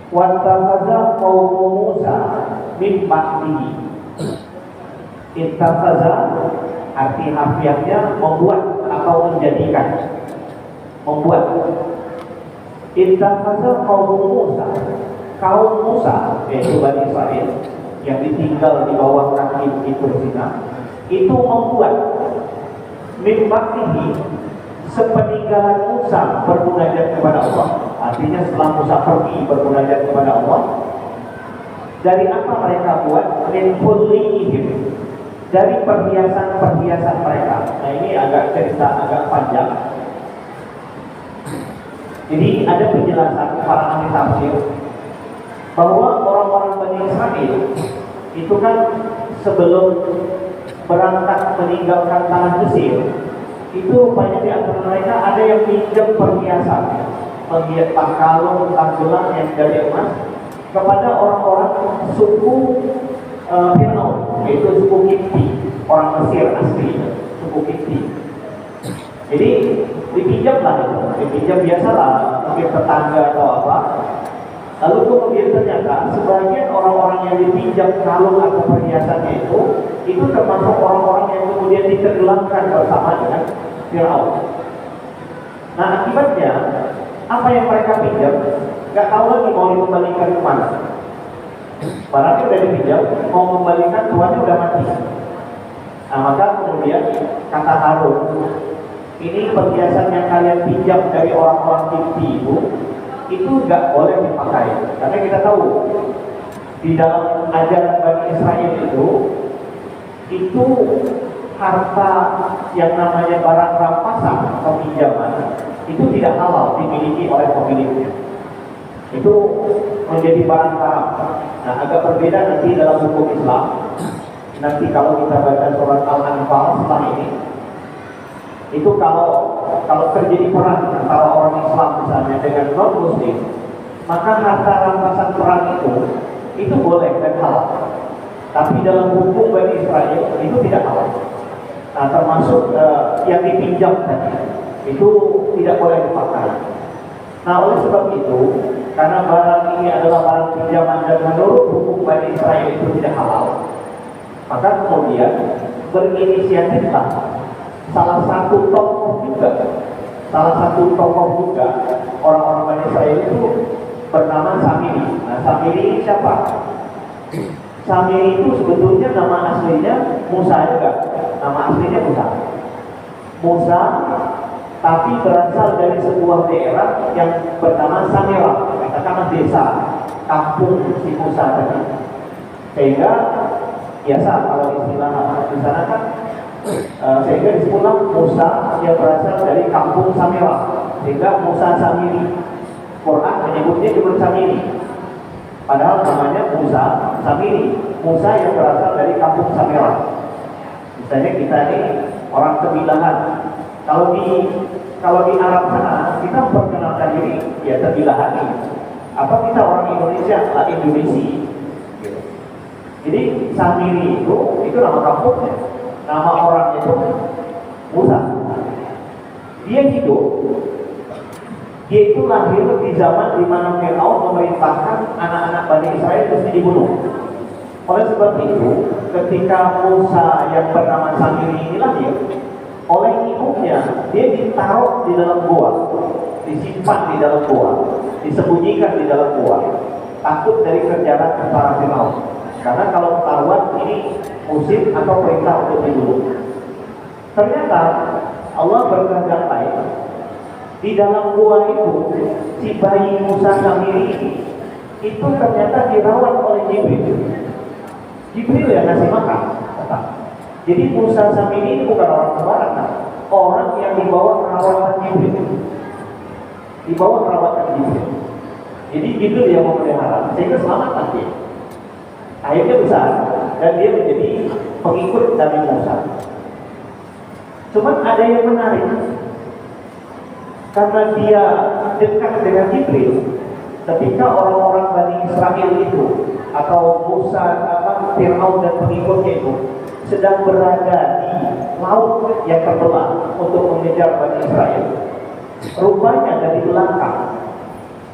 Wattakhadha qaumu Musa min ba'dihi. Ittakhadha arti harfiahnya membuat atau menjadikan. Membuat. Ittakhadha qaumu Musa, kaum Musa yaitu Bani Israil yang ditinggal di bawah kaki Bukit Sinai itu membuat min ba'dihi sepeninggalan Musa bermunajat kepada Allah. Artinya setelah Musa pergi bermunajat kepada Allah, dari apa mereka buat? Min hullihim, dari perhiasan-perhiasan mereka. Nah ini agak cerita agak panjang. Jadi ada penjelasan para ahli tafsir bahwa orang-orang Bani Israil itu kan sebelum berangkat meninggalkan tanah Mesir, itu banyak di antara mereka ada yang pinjam perhiasan, mengikat kalung, gelang yang dari emas kepada orang-orang suku Firaun, yaitu suku Kipti, orang Mesir asli, suku Kipti. Jadi dipinjamlah itu, dipinjam biasalah, mungkin tetangga atau apa. Lalu kemudian ternyata sebagian orang-orang yang dipinjam kalung atau perhiasannya itu termasuk orang-orang yang kemudian ditenggelamkan bersama dengan Firaun. Nah akibatnya apa yang mereka pinjam nggak tahu lagi mau dikembalikan kemana. Barangnya udah dipinjam, mau kembalikan tuannya udah mati. Nah maka kemudian kata Harun, ini perhiasan yang kalian pinjam dari orang-orang Kipti itu nggak boleh dipakai, karena kita tahu di dalam ajaran Bani Israel itu harta yang namanya barang rampasan peminjaman itu tidak halal dimiliki oleh pemiliknya. Itu menjadi barang haram. Nah agak berbeda nanti dalam hukum Islam. Nanti kalau kita baca surat Al-Anfal setelah ini, itu kalau terjadi perang antara orang Islam misalnya dengan non Muslim, maka harta rampasan perang itu boleh dan halal. Tapi dalam hukum Bani Israel itu tidak halal. Nah termasuk yang dipinjam tadi itu tidak boleh dipakai. Nah oleh sebab itu, karena barang ini adalah barang pinjaman dan menurut hukum Bani Israel itu tidak halal, maka kemudian berinisiatiflah salah satu tokoh juga orang-orang Bani Israel itu bernama Samiri. Nah Samiri ini siapa? Samiri itu sebetulnya nama aslinya Musa juga. Nama aslinya Musa, tapi berasal dari sebuah daerah yang bernama Samira, katakanlah desa, kampung si Musa tadi. Sehingga biasa kalau istilah di sana kan sehingga disebutlah Musa yang berasal dari kampung Samira, sehingga Musa Samiri. Quran menyebutnya juga Samiri, padahal namanya Musa Samiri, Musa yang berasal dari kampung Samira. Misalnya kita ini orang Kebilahan, kalau di Arab sana kita memperkenalkan diri ya Kebilahani. Apa kita orang Indonesia lah Indonesia. Gitu. Jadi Samiri itu nama kampungnya. Nama orang itu Musa. Dia itu lahir di zaman di mana Firaun memerintahkan anak-anak Bani Israel mesti dibunuh. Oleh sebab itu, ketika Musa yang bernama Samiri ini lahir, oleh ibunya dia ditaruh di dalam gua, disimpan di dalam gua, disembunyikan di dalam gua, takut dari kejaran tentara Firaun. Karena kalau ketahuan ini musim atau perintah untuk dibunuh. Ternyata Allah berkehendak lain. Di dalam gua itu, si bayi Musa Samiri itu ternyata dirawat oleh Jibril yang ngasih makan. Jadi Musa Samiri ini bukan orang sembarangan, orang yang dibawa perawatan Jibril. Dibawa perawatan Jibril. Jadi Jibril yang memelihara, sehingga selamat nanti. Akhirnya besar dan dia menjadi pengikut Nabi Musa. Cuman ada yang menarik, karena dia dekat dengan Jibril. Ketika orang-orang Bani Israel itu atau Musa, Firaun dan pengikutnya itu sedang berada di laut yang terbelah untuk mengejar Bani Israel, rupanya dari belakang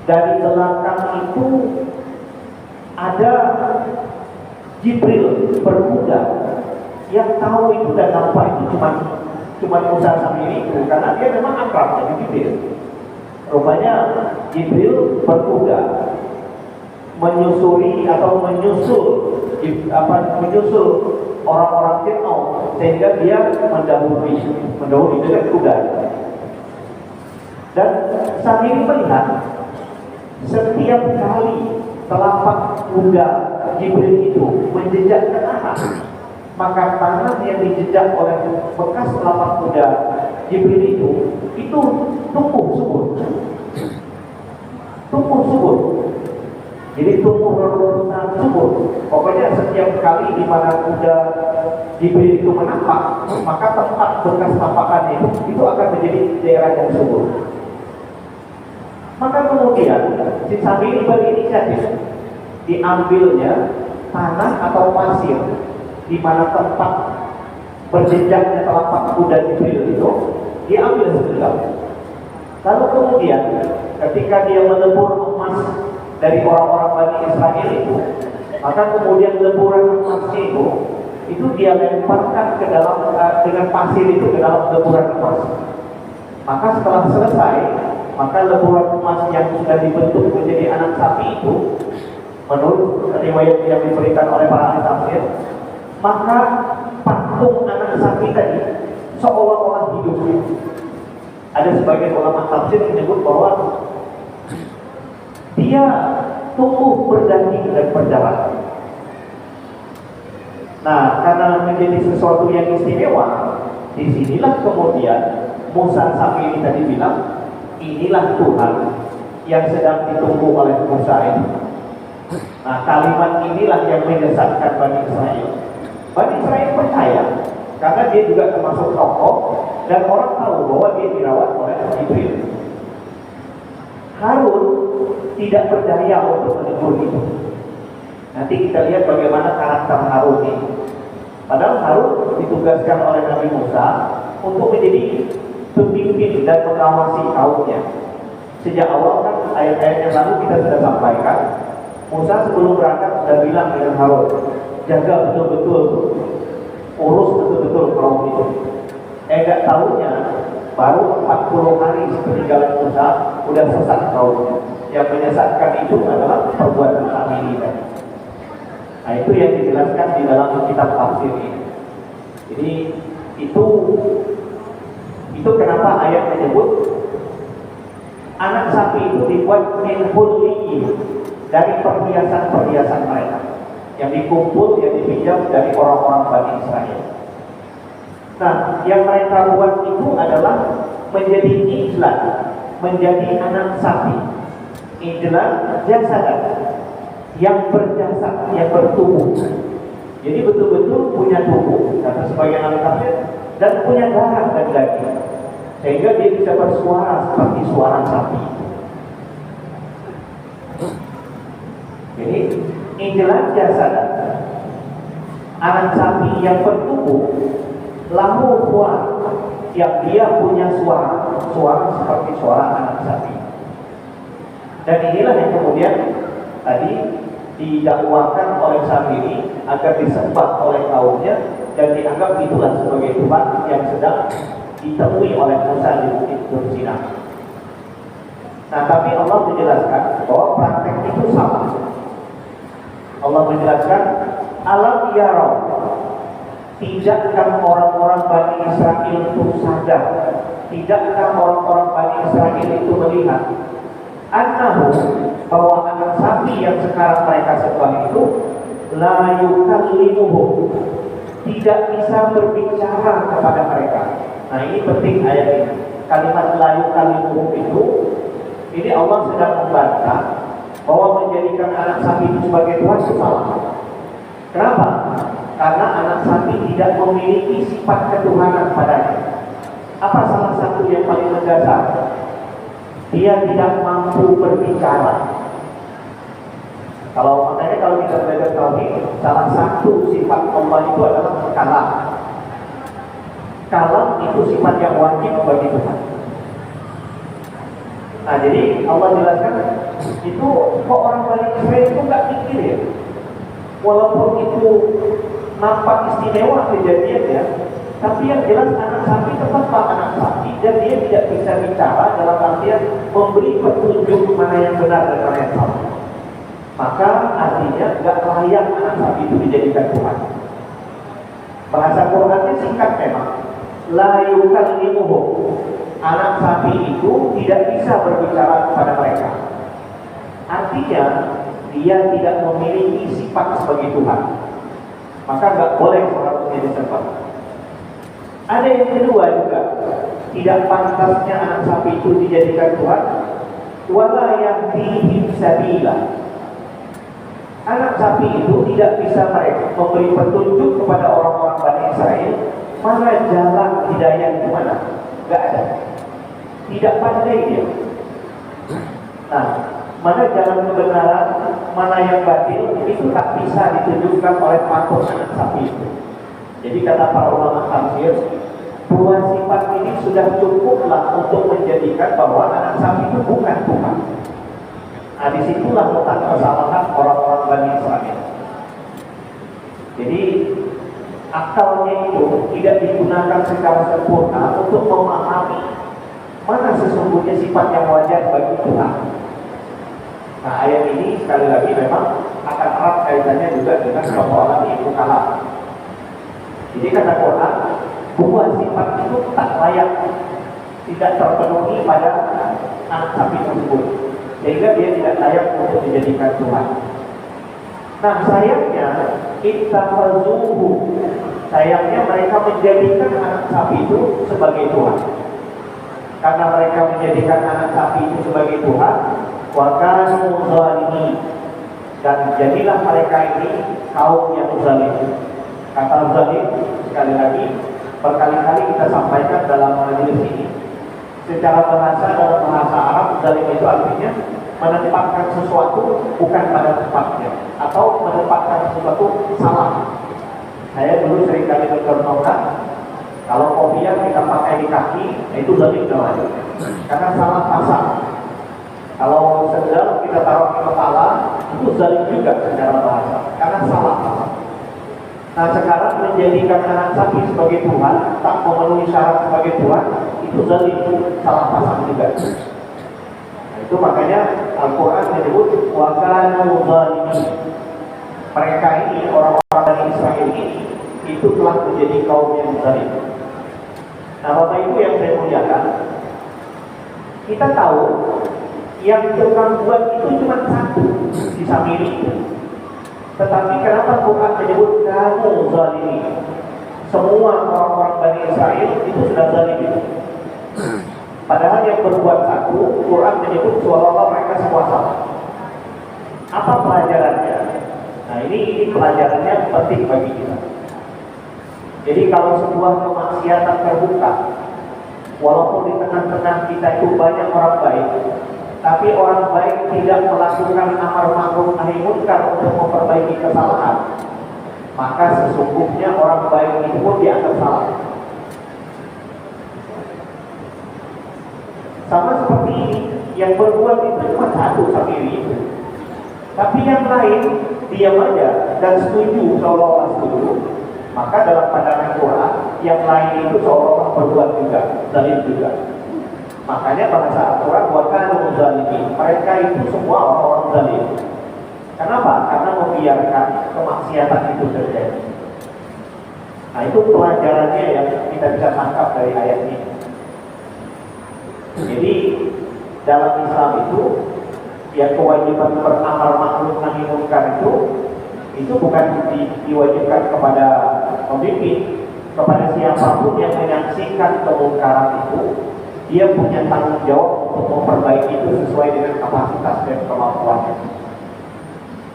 Dari belakang itu ada Jibril berkuda yang tahu itu dan nampak itu cuma Musa Samiri itu, karena dia memang akrab dengan Jibril. Rupanya Jibril berkuda menyusuri atau menyusul orang-orang Fir'aun sehingga dia mendahului dengan kuda. Dan Samiri melihat setiap kali telapak kuda Jibril itu menjejak ke tanah, maka tanah yang dijejak oleh bekas telapak kuda Jibril itu tumbuh subur. Jadi tumbuh reruntuhan subur. Pokoknya setiap kali di mana kuda Jibril itu menapak, maka tempat bekas tapakannya itu akan menjadi daerah yang subur. Maka kemudian si Samiri berinisiatif diambilnya tanah atau pasir di mana tempat berjejaknya telapak kuda Jibril itu diambil sebentar. Lalu kemudian ketika dia melebur emas dari orang-orang Bani Israel itu, maka kemudian leburan emasnya itu dia lemparkan ke dalam dengan pasir itu ke dalam leburan emas. Maka setelah selesai, maka leburan emas yang sudah dibentuk menjadi anak sapi itu, menurut riwayat yang diberikan oleh para ahli tafsir, maka patung anak sapi tadi seolah-olah hidup. Ada sebagian ulama tafsir menyebut bahwa dia tumbuh berdaging dan berjalan. Nah, karena menjadi sesuatu yang istimewa, disinilah kemudian Musa Samiri tadi bilang, inilah Tuhan yang sedang ditunggu oleh Musa ini. Nah, kalimat inilah yang menyesatkan Bani Israel. Bani Israel percaya karena dia juga termasuk tokoh dan orang tahu bahwa dia dirawat oleh Jibril. Harun tidak berdaya untuk menegur itu. Nanti kita lihat bagaimana karakter Harun ini. Padahal Harun ditugaskan oleh Nabi Musa untuk menjadi pemimpin dan mengawasi kaumnya. Sejak awal kan ayat-ayat yang lalu kita sudah sampaikan, Musa sebelum berangkat sudah bilang dengan Harun, jaga betul-betul, urus betul-betul kaum itu. Enggak tahunya baru 40 hari peninggalan Musa udah sesat kaumnya. Yang menyesatkan itu adalah perbuatan Samiri tadi. Nah, itu yang dijelaskan di dalam kitab tafsir ini. Jadi itu kenapa ayat menyebut anak sapi itu dibuat min hulliyin, dari perhiasan-perhiasan mereka yang dikumpul, yang dipinjam dari orang-orang Bani Israel. Nah, yang mereka buat itu adalah menjadi ijlan, menjadi anak sapi. Ijlan jasadan, yang berjasad, yang bertubuh. Jadi betul-betul punya tubuh, kata sebagian ahli tafsir, dan punya darah dan daging, sehingga dia bisa bersuara seperti suara sapi. Jadi ijlan jasadan, anak sapi yang bertubuh, lahu kuat, yang dia punya suara seperti suara anak sapi. Dan inilah yang kemudian tadi didakwakan oleh Samiri agar disembah oleh kaumnya dan dianggap itulah sebagai Tuhan yang sedang ditemui oleh Musa di Bukit Tur Sina. Nah, tapi Allah menjelaskan bahwa praktek itu salah. Allah menjelaskan, alam yarau, tidakkah orang-orang Bani Israel itu sadar, tidakkah orang-orang Bani Israel itu melihat annahu, bahwa anak sapi yang sekarang mereka sembah itu la yukallimuhum, tidak bisa berbicara kepada mereka. Nah, ini penting ayat ini. Kalimat la yukallimuhum itu, ini Allah sedang membantah bahwa menjadikan anak sapi itu sebagai Tuhan itu salah. Kenapa? Karena anak sapi tidak memiliki sifat ketuhanan padanya. Apa salah satu yang paling mendasar? Dia tidak mampu berbicara. Makanya kalau kita belajar tauhid, salah satu sifat Allah itu adalah kalam. Kalam itu sifat yang wajib bagi Tuhan. Nah, jadi Allah jelaskan itu kok orang Bani Israel itu nggak mikir ya, walaupun itu nampak istimewa kejadiannya, tapi yang jelas anak sapi tetap anak sapi dan dia tidak bisa bicara dalam artian memberi petunjuk mana yang benar dan mana yang salah. Maka artinya nggak layak anak sapi itu dijadikan Tuhan. Bahasa Qurannya singkat memang, la yukallimuhum. Anak sapi itu tidak bisa berbicara kepada mereka. Artinya dia tidak memiliki sifat sebagai Tuhan. Maka nggak boleh seharusnya disembah. Ada yang kedua juga, tidak pantasnya anak sapi itu dijadikan Tuhan. Wala yahdihim sabila. Anak sapi itu tidak bisa mereka memberi petunjuk kepada orang-orang Bani Israel mana jalan hidayah di mana. Nggak ada. Tidak pandai dia. Nah, mana jalan kebenaran, mana yang batil, itu tak bisa ditunjukkan oleh patung anak sapi itu. Jadi kata para ulama tafsir, dua sifat ini sudah cukuplah untuk menjadikan bahwa anak sapi itu bukan Tuhan. Nah, disitulah letak kesalahan orang-orang Bani Israel. Jadi akalnya itu tidak digunakan secara sempurna untuk memahami mana sesungguhnya sifat yang wajar bagi Tuhan. Nah, ayat ini sekali lagi memang akan erat kaitannya juga dengan persoalan ilmu kalam. Jadi kata Quran, dua sifat itu tak layak, tidak terpenuhi pada anak sapi tersebut, sehingga dia tidak layak untuk dijadikan Tuhan. Nah, sayangnya ittakhadhuhu, sayangnya mereka menjadikan anak sapi itu sebagai Tuhan. Karena mereka menjadikan anak sapi itu sebagai Tuhan, wa kanu zalimin, dan jadilah mereka ini kaum yang zalim. Kata zalim sekali lagi berkali-kali kita sampaikan dalam majelis ini. Secara bahasa dalam bahasa Arab, zalim itu artinya menempatkan sesuatu bukan pada tempatnya atau menempatkan sesuatu salah. Saya dulu sering kali mencontohkan, kalau kopiah kita pakai di kaki, itu zalim namanya, karena salah pasang. Kalau sendal kita taruh di kepala, itu zalim juga secara bahasa, karena salah pasang. Nah, sekarang menjadikan anak sapi sebagai Tuhan, tak memenuhi syarat sebagai Tuhan, itu zalim, salah pasang juga. Nah, itu makanya Al-Quran menyebut wa kanu zalimin. Mereka ini, orang-orang dari Israel ini, itu telah menjadi kaum yang zalim. Nah, Bapak Ibu yang saya muliakan, kita tahu yang tukang buat itu cuma satu di Samiri itu. Tetapi kenapa Quran menyebut kamu zalimin? Semua orang-orang Bani Israel itu sudah zalim itu. Padahal yang berbuat satu, Quran menyebut seolah-olah mereka semua salah. Apa pelajarannya? Nah, ini pelajarannya penting bagi kita. Jadi kalau sebuah kemaksiatan terbuka, walaupun di tengah-tengah kita itu banyak orang baik, tapi orang baik tidak melakukan amar ma'ruf nahi munkar untuk memperbaiki kesalahan, maka sesungguhnya orang baik itu pun dianggap salah. Sama seperti ini, yang berbuat itu cuma satu sendiri itu, tapi yang lain diam aja dan setuju seolah-olah setuju. Maka dalam pandangan Quran, yang lain itu seolah-olah berbuat juga, zalim juga. Makanya bahasa Al-Quran wa kanu zalimin, mereka itu semua orang-orang zalim. Kenapa? Karena membiarkan kemaksiatan itu terjadi. Nah, itu pelajarannya yang kita bisa tangkap dari ayat ini. Jadi dalam Islam itu, ya kewajiban beramar ma'ruf nahi munkar itu bukan diwajibkan kepada pemimpin, kepada siapapun yang menyaksikan kemungkaran itu, dia punya tanggung jawab untuk memperbaiki itu sesuai dengan kapasitas dan kemampuannya.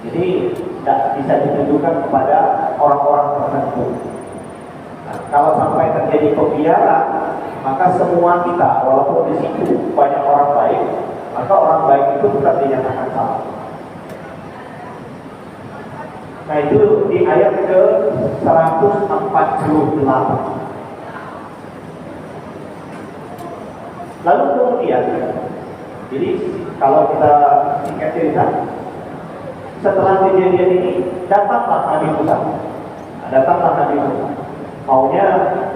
Jadi tidak bisa ditujukan kepada orang-orang tertentu. Nah, kalau sampai terjadi pembiaran, maka semua kita, walaupun di situ banyak orang baik, maka orang baik itu tetap dinyatakan salah. Nah, itu di ayat ke 148. Lalu kemudian Jadi kalau kita singkat cerita, setelah kejadian ini datanglah Nabi Musa. Datanglah Nabi Musa. Maunya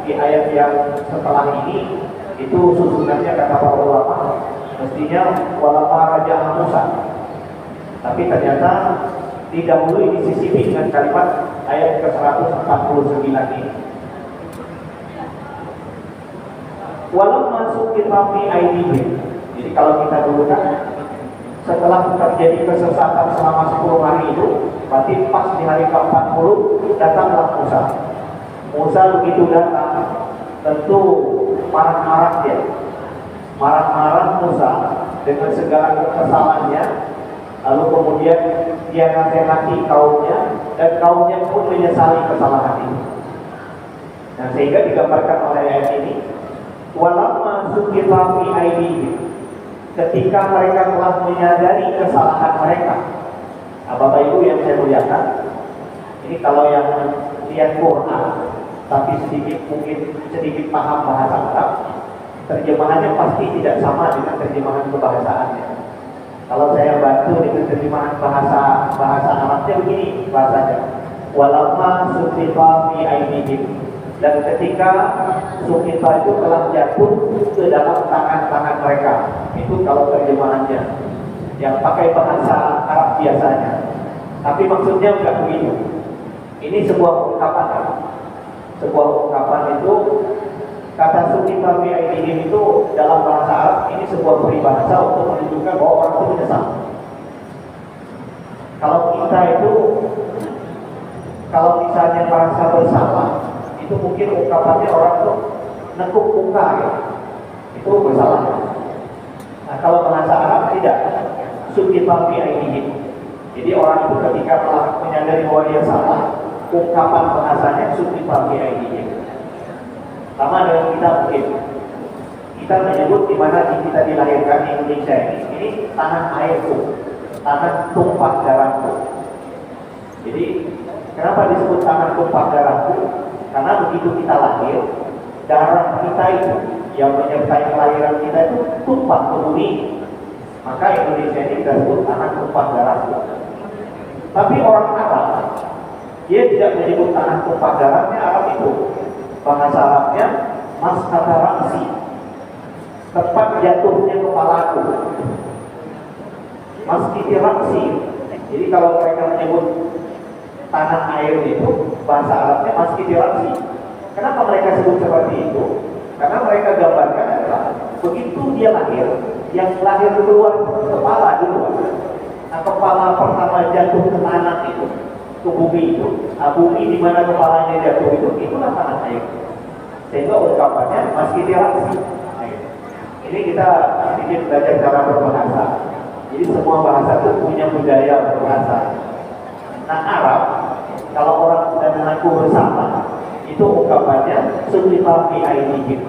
di ayat yang setelah ini itu susunannya kata para ulama mestinya walama raja Musa. Tapi ternyata didahului disisipi dengan kalimat ayat ke-149 ini. Walau masuk kita fi aidihim. Jadi kalau kita dulu kan setelah terjadi kesesatan selama 10 hari itu, berarti pas di hari ke-40 datanglah Musa. Musa begitu datang, tentu marah-marah dia. Marah-marah Musa dengan segala kesalahannya. Lalu kemudian dia nasihati kaumnya dan kaumnya pun menyesali kesalahan ini. Dan sehingga digambarkan oleh ayat ini, walamma sukita fi aidihim, ketika mereka telah menyadari kesalahan mereka. Nah, Bapak Ibu yang saya muliakan, ini kalau yang lihat Quran tapi mungkin sedikit paham bahasa Arab, terjemahannya pasti tidak sama dengan terjemahan kebahasaannya. Kalau saya bantu dengan terjemahan bahasa Arabnya begini bahasanya, walamma sukita fi aidihim, dan ketika sukita itu telah jatuh ke dalam tangan-tangan mereka. Itu kalau terjemahannya yang pakai bahasa Arab biasanya. Tapi maksudnya bukan begitu. Ini sebuah ungkapan. Sebuah ungkapan itu, kata sukita fi aidihim itu dalam bahasa Arab ini sebuah peribahasa untuk menunjukkan bahwa orang itu menyesal. Kalau kita itu, kalau misalnya merasa bersalah, itu mungkin ungkapannya orang itu nekuk muka ya. Itu bersalah. Nah, kalau bahasa Arab tidak, sukita fi aidihim. Jadi orang itu ketika telah menyadari bahwa dia salah, ungkapan bahasanya sukita fi aidihim. Sama dengan kita mungkin. Kita menyebut di mana kita dilahirkan di Indonesia ini tanah airku, tanah tumpah darahku. Jadi kenapa disebut tanah tumpah darahku? Karena begitu kita lahir, darah kita itu yang menyertai kelahiran kita itu tumpah ke bumi. Maka Indonesia ini kita sebut tanah tumpah darahku. Tapi orang Arab, dia tidak menyebut tanah tumpah darahnya. Arab itu bahasa Arabnya maskata raksi, tempat jatuhnya kepalaku. Maskiti raksi. Jadi kalau mereka menyebut tanah air itu, bahasa Arabnya maskiti raksi. Kenapa mereka sebut seperti itu? Karena mereka gambarkan adalah begitu dia lahir, yang lahir keluar kepala dulu. Nah, kepala pertama jatuh ke tanah itu, ke bumi itu. Nah, bumi di mana kepalanya jatuh itu, itulah tanah air. Sehingga ungkapannya maskiti raksi. Ini kita sedikit belajar cara berbahasa. Jadi semua bahasa itu punya budaya berbahasa. Nah, Arab, kalau orang sudah mengaku bersalah, itu ungkapannya sukita fi aidihim,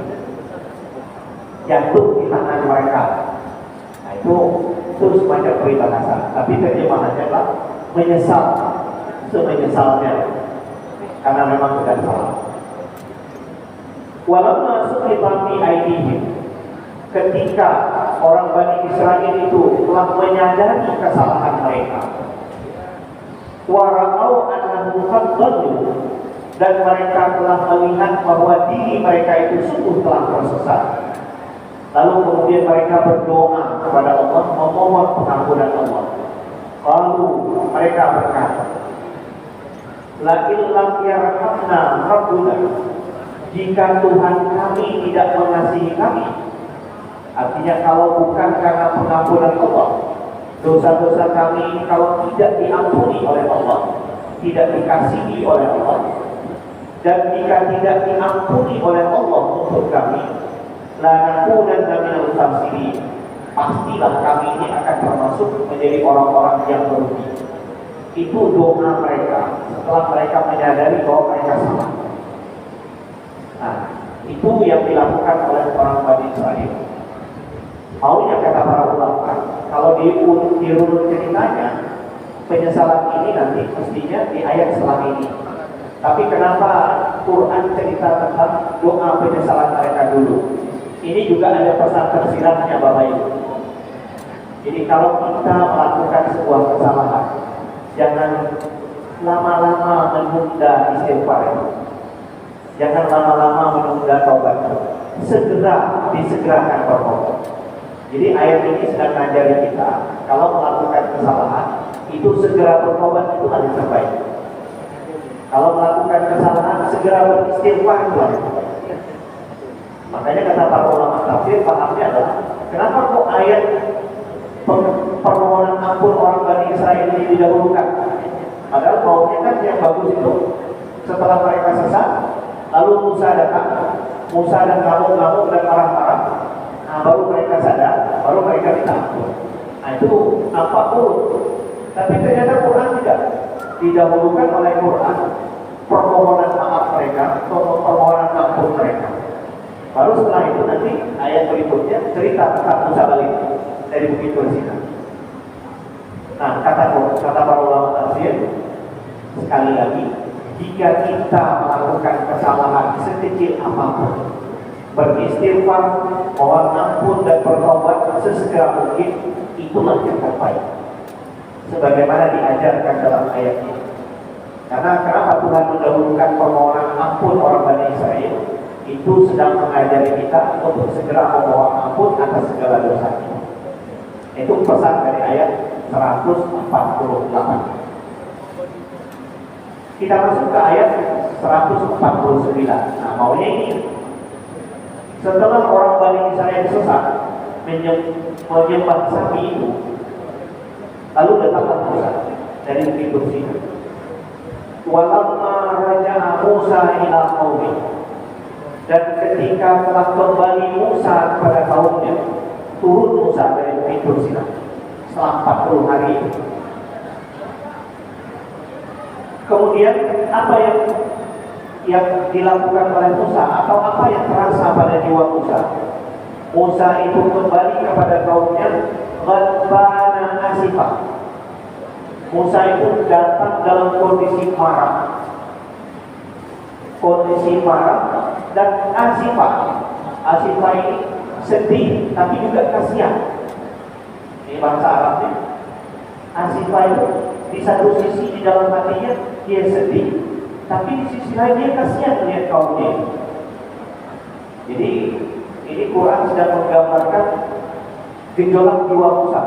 jatuh di tangan mereka. Nah, itu semacam peribahasa. Tapi terjemahannya adalah menyesal, semenyesalnya, karena memang sudah salah. Walamma sukita fi aidihim, ketika orang Bani Israel itu telah menyadari kesalahan mereka, wara'au annahum qad dhallu, dan mereka telah melihat bahwa diri mereka itu sungguh telah tersesat, lalu kemudian mereka berdoa kepada Allah, memohon pengampunan Allah. Lalu mereka berkata, la illam yarhamna rabbuna, jika Tuhan kami tidak mengasihi kami, artinya kalau bukan karena pengampunan Allah, dosa-dosa kami ini kalau tidak diampuni oleh Allah, tidak dikasihi oleh Allah, dan jika tidak diampuni oleh Allah untuk kami, lanakunanna minal khasirin, pastilah kami ini akan termasuk menjadi orang-orang yang merugi. Itu doa mereka setelah mereka menyadari bahwa mereka salah. Nah, itu yang dilakukan oleh orang Bani Israel. Maunya kata para ulama, kalau diurut ceritanya, penyesalan ini nanti mestinya di ayat setelah ini. Tapi kenapa Quran cerita tentang doa penyesalan mereka dulu? Ini juga ada pesan tersiratnya Bapak Ibu. Jadi kalau kita melakukan sebuah kesalahan, jangan lama-lama menunda istighfar. Jangan lama-lama menunda taubat. Segera disegerakan bertobat. Jadi ayat ini sedang mengajari kita, kalau melakukan kesalahan, itu segera bertobat itu hal yang terbaik. Kalau melakukan kesalahan, segera beristighfar itu hal yang terbaik. Makanya kata para ulama tafsir, pahamnya adalah kenapa kok ayat permohonan ampun orang Bani Israel ini didahulukan? Padahal maunya kan yang bagus itu setelah mereka sesat, lalu Musa datang, Musa dan ngamuk-ngamuk dan marah-marah, nah, baru mereka sadar, baru mereka minta ampun. Nah itu apa urut? Tapi ternyata Quran tidak didahulukan oleh Quran permohonan maaf mereka atau permohonan ampun mereka. Baru setelah itu nanti ayat berikutnya cerita tentang Musa balik dari Bukit Tursina. Nah kata para ulama tafsir, sekali lagi, jika kita melakukan kesalahan sekecil apapun, beristighfar, mohon ampun dan bertobat sesegera mungkin, itulah yang terbaik. Sebagaimana diajarkan dalam ayat ini. Karena kenapa Tuhan mendahulukan permohonan ampun orang Bani Israel? Itu sedang mengajari kita untuk segera memohon ampun atas segala dosa kita. Itu pesan dari ayat 148. Kita masuk ke ayat 149. Nah, maunya ini, setelah orang Bani Israel sesat menyembah sapi itu, lalu datanglah Musa dari Bukit Tursina. Walamma raja'a Musa ila qaumi, dan ketika telah kembali Musa kepada kaumnya, turun Musa dari Bukit Tursina setelah 40 hari itu. Kemudian apa yang dilakukan oleh Musa atau apa yang terasa pada jiwa Musa? Musa itu kembali kepada kaumnya ghadbana asifah. Musa itu datang dalam kondisi marah. Kondisi marah dan asifah. Asifah ini sedih tapi juga kasihan. Ini bahasa Arabnya. Asifah itu di satu sisi di dalam hatinya dia sedih, tapi di sisi lain dia kasihan melihat kaumnya. Jadi ini Quran sedang menggambarkan gejolak jiwa Musa.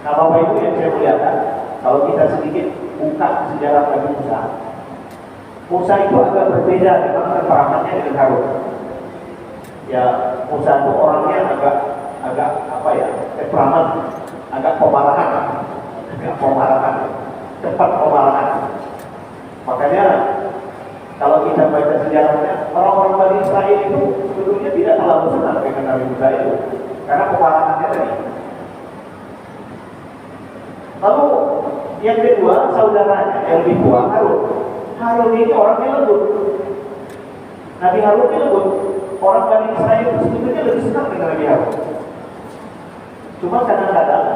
Nah Bapak Ibu yang saya muliakan, kalau kita sedikit buka sejarah Nabi Musa, Musa itu agak berbeda dengan temperamentnya dengan Harun. Ya Musa itu orangnya agak apa ya, temperamen, agak pemarahan, cepat pemarahan. Makanya kalau kita baca sejarahnya, orang-orang Bani Israel itu sebetulnya tidak terlalu senang dengan Nabi Musa itu, karena pemarahannya tadi. Lalu yang kedua, saudaranya yang lebih tua, Harun. Harun ini orangnya lembut. Nabi Harun ini lembut. Orang Bani Israel itu sebetulnya lebih senang dengan Nabi Harun. Cuma kadang-kadang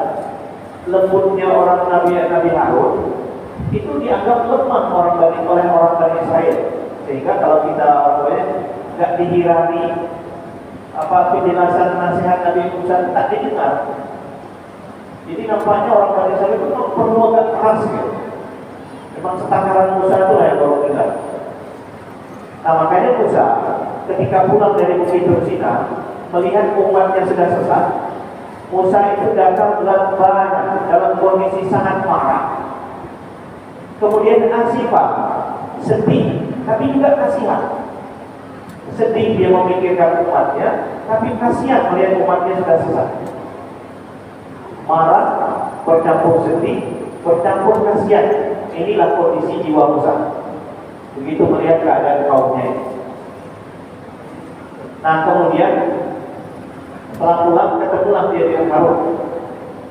lembutnya orang Nabi Harun itu dianggap lemah oleh orang Bani Israel. Sehingga kalau kita nggak dihirami penjelasan nasihat Nabi Musa tak didengar. Jadi nampaknya orang Bani Israel itu perlu agak keras gitu. Memang setakaran Musa itu yang baru dengar. Nah makanya Musa ketika pulang dari Bukit Tursina melihat umatnya sudah sesat, Musa itu datang dalam kondisi sangat marah. Kemudian asifah, sedih, tapi juga kasihan. Sedih dia memikirkan umatnya, tapi kasihan melihat umatnya sudah sesat. Marah, bercampur sedih, bercampur kasihan. Inilah kondisi jiwa Musa. Begitu melihat keadaan kaumnya. Nah kemudian setelah pulang, ketemulah dia dengan Harun.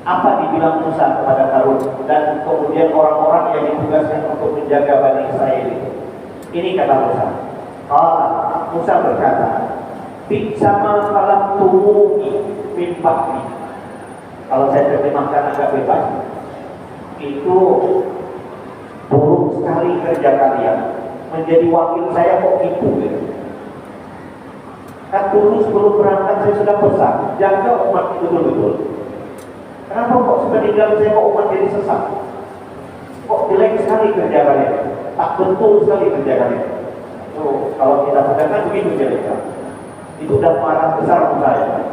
Apa dibilang Musa kepada Harun dan kemudian orang-orang yang ditugaskan untuk menjaga Bani Israel itu? Ini kata Musa. Musa berkata, "Bi'sama khalaqtumuni min ba'di." Kalau saya terjemahkan agak bebas, itu buruk sekali kerja kalian. Menjadi wakil saya kok gitu. Kan dulu sebelum berangkat saya sudah pesan, jaga umat itu betul-betul. Kenapa kok sepeninggal saya kok umat jadi sesat? Kok jelek sekali kerja kalian? Tak betul sekali kerja kalian. Itu kalau kita sedangkan begitu jeleknya. Itu udah marah besar untuk saya.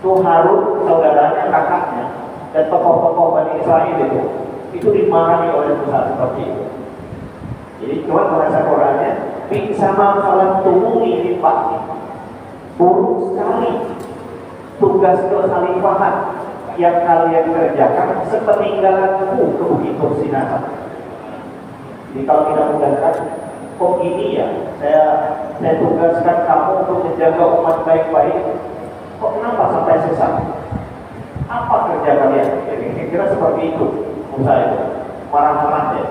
Itu Harun, saudaranya, kakaknya, dan tokoh-tokoh Bani Israel itu dimarahi oleh Musa seperti itu. Jadi cuma bahasa Qurannya, sama salam tumuni di pagi. Buruk sekali tugas kekhalifahan yang kalian kerjakan sepeninggalanku kebegitu sinasa. Jadi kalau kita mengatakan, kok ini ya, saya tugaskan kamu untuk menjaga umat baik-baik, kok kenapa sampai sesat? Apa kerja kalian? Jadi kira-kira seperti itu Musa itu, marah-marah ya.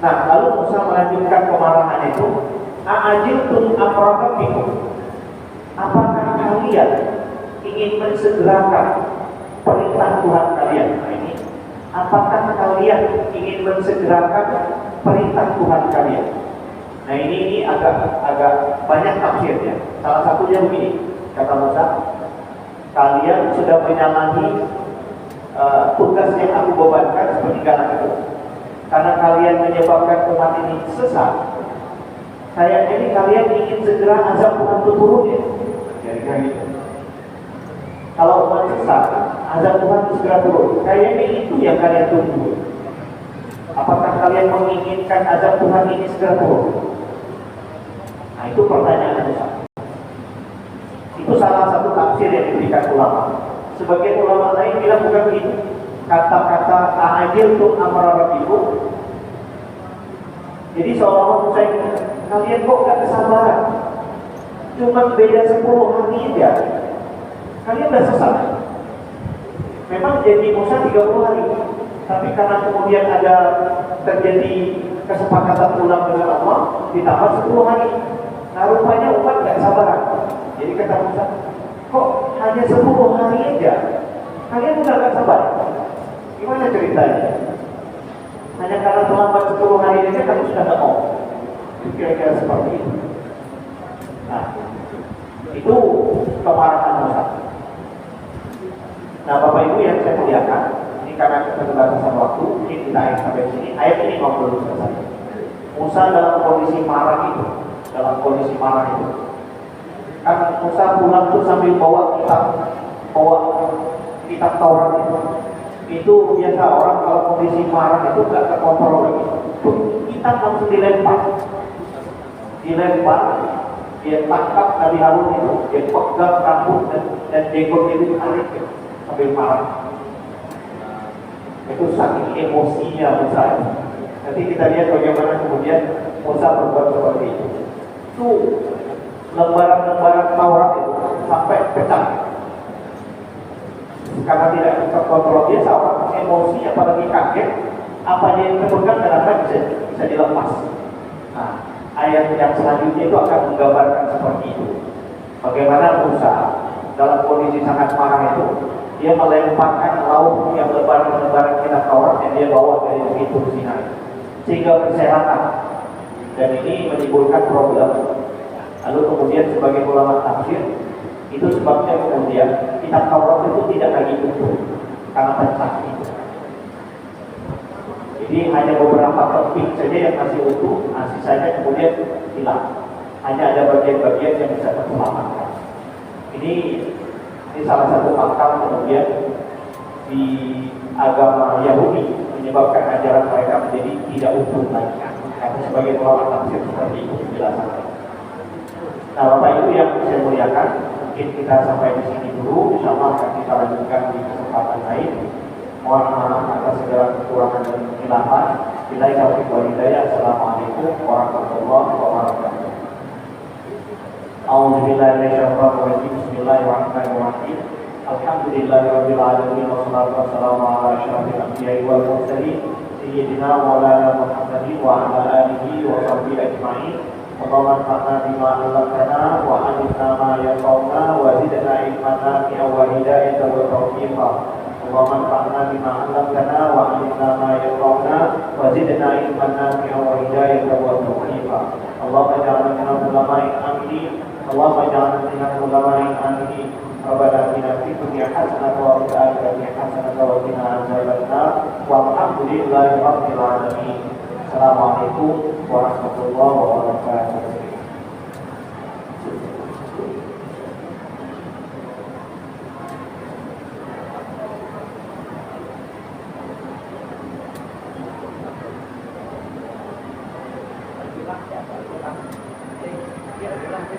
Nah, lalu Musa melanjutkan kemarahan itu, a'ajiltum amrakabikum. Apakah kalian ingin mensegerakan perintah Tuhan kalian? Nah, ini, apakah kalian ingin mensegerakan perintah Tuhan kalian? Nah, ini agak banyak tafsirnya. Salah satunya begini, kata Musa, kalian sudah menyalahi tugas yang aku bebankan sepeninggalan itu. Karena kalian menyebabkan umat ini sesat, saya ini kalian ingin segera azab Tuhan itu turun ya. Kira-kira gitu. Kalau umat sesat, azab Tuhan itu segera turun. Kayaknya itu yang kalian tunggu. Apakah kalian menginginkan azab Tuhan ini segera turun? Nah, itu pertanyaan Musa. Itu salah satu tafsir yang diberikan ulama. Sebagian ulama lain bilang bukan begitu. Kata-kata a'ajiltum amra rabbikum. Jadi seolah-olah Musa ini, kalian kok gak kesabaran? Cuma beda 10 hari aja. Kalian udah sesat. Memang janji Musa 30 hari. Tapi karena kemudian ada terjadi kesepakatan ulang dengan Allah, ditambah 10 hari. Nah, rupanya umat gak sabaran. Jadi kata Musa, kok hanya 10 hari aja? Kalian udah gak sabar? Gimana ceritanya? Hanya karena terlambat 10 hari ini kamu sudah gak mau. Kira-kira seperti itu. Nah, itu kemarahan Musa. Nah, Bapak Ibu yang saya muliakan, ini karena keterbatasan waktu, mungkin kita akan sampai sini. Ayat ini mau dulu selesai. Musa dalam kondisi marah itu, kan Musa pulang tuh sambil bawa kitab Taurat itu. Itu biasa orang kalau kondisi marah itu gak terkontrol lagi. Kitab langsung dilempar, dia tangkap Nabi Harun itu, dia pegang rambut dan jenggot itu ditarik sambil marah. Itu saking emosinya Musa. Nanti kita lihat bagaimana kemudian Musa berbuat seperti itu. Itu lembaran-lembaran Taurat itu sampai pecah. Karena tidak terkontrol dia, orang emosi apalagi kaget, apa yang terpegang kadang-kadang bisa dilepas. Nah, ayat yang selanjutnya itu akan menggambarkan seperti itu. Bagaimana Musa dalam kondisi sangat marah itu, dia melemparkan laut yang lembaran-lembaran kitab Taurat yang dia bawa dari Bukit Sinai, sehingga berserakan. Dan ini menimbulkan problem. Lalu kemudian sebagai ulama tafsir, itu sebabnya kemudian kitab Taurat itu tidak lagi utuh karena pecah itu. Jadi hanya beberapa topik saja yang masih utuh, sisanya kemudian hilang. Hanya ada bagian-bagian yang bisa terselamatkan. Ini salah satu akal kemudian di agama Yahudi menyebabkan ajaran mereka menjadi tidak utuh lagi. Karena sebagai ulama tafsir seperti itu penjelasannya. Nah, Bapak Ibu yang saya muliakan, mungkin kita sampai di sini dulu. Insyaallah akan kita lanjutkan di kesempatan lain. Mohon maaf atas segala kekurangan dan kehilafan. Billahi taufiq wal hidayah. Assalamualaikum warahmatullahi wabarakatuh. A'udzubillahi minasyaitonir rajim. Bismillahirrahmanirrahim. Alhamdulillahirabbil alamin wassalatu wassalamu ala asyrofil anbiya'i wal mursalin sayyidina Maulana Muhammadin wa ala alihi wa sahbihi ajma'in. Allahumma anfa'na bima 'allamtana wa 'allimna ma yanfa'una wa zidna ilman nafi'an wa hidayatan wa tawfiqa. Allahumma anfa'na bima 'allamtana wa 'allimna ma yanfa'una wa zidna ilman nafi'an wa hidayatan wa tawfiqa. Allahumma ij'alna minal ulama'il 'amilin. Allahumma ij'alna minal ulama'il 'amilin. Rabbana atina fid dunya hasanah wa fil akhirati hasanah wa qina adzabannar. Walhamdulillahi rabbil alamin. Assalamualaikum warahmatullahi wabarakatuh. Dia bilang